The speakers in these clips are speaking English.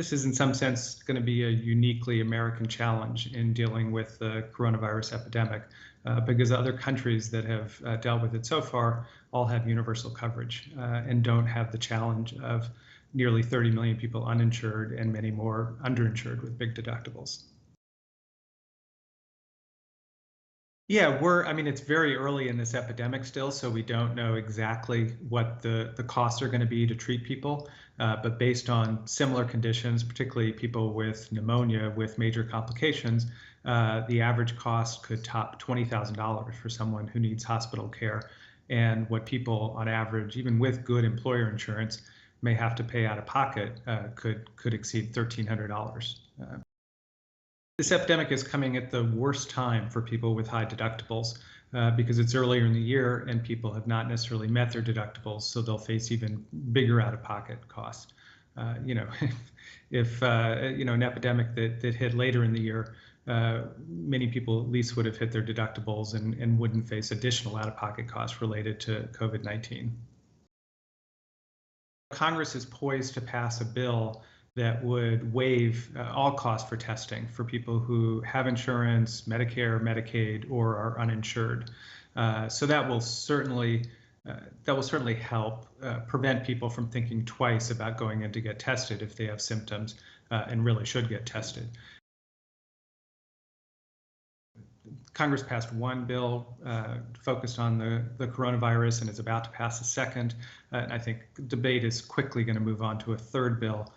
This is in some sense going to be a uniquely American challenge in dealing with the coronavirus epidemic because other countries that have dealt with it so far all have universal coverage and don't have the challenge of nearly 30 million people uninsured and many more underinsured with big deductibles. Yeah, I mean, it's very early in this epidemic still, so we don't know exactly what the costs are going to be to treat people. But based on similar conditions, particularly people with pneumonia with major complications, the average cost could top $20,000 for someone who needs hospital care. And what people on average, even with good employer insurance, may have to pay out of pocket could exceed $1,300. This epidemic is coming at the worst time for people with high deductibles because it's earlier in the year and people have not necessarily met their deductibles, so they'll face even bigger out-of-pocket costs. If an epidemic that hit later in the year, many people at least would have hit their deductibles and wouldn't face additional out-of-pocket costs related to COVID-19. Congress is poised to pass a bill that would waive all costs for testing for people who have insurance, Medicare, Medicaid, or are uninsured. So that will certainly help prevent people from thinking twice about going in to get tested if they have symptoms and really should get tested. Congress passed one bill focused on the coronavirus and is about to pass a second. And I think debate is quickly going to move on to a third bill,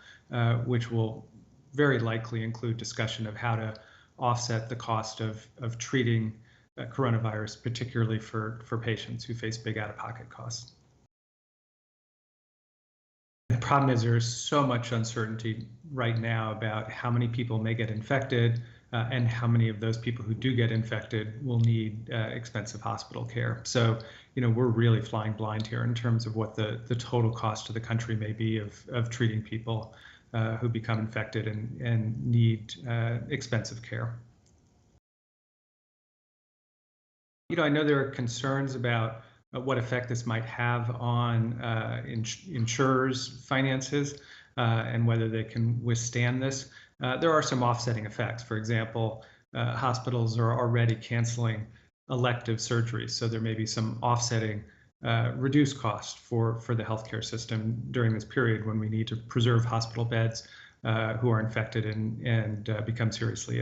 which will very likely include discussion of how to offset the cost of treating coronavirus, particularly for patients who face big out-of-pocket costs. The problem is there's so much uncertainty right now about how many people may get infected and how many of those people who do get infected will need expensive hospital care. So, we're really flying blind here in terms of what the total cost to the country may be of treating people who become infected and need expensive care. I know there are concerns about what effect this might have on insurers' finances and whether they can withstand this. There are some offsetting effects. For example, hospitals are already canceling elective surgeries, so there may be some offsetting reduced cost for the healthcare system during this period when we need to preserve hospital beds who are infected and become seriously ill.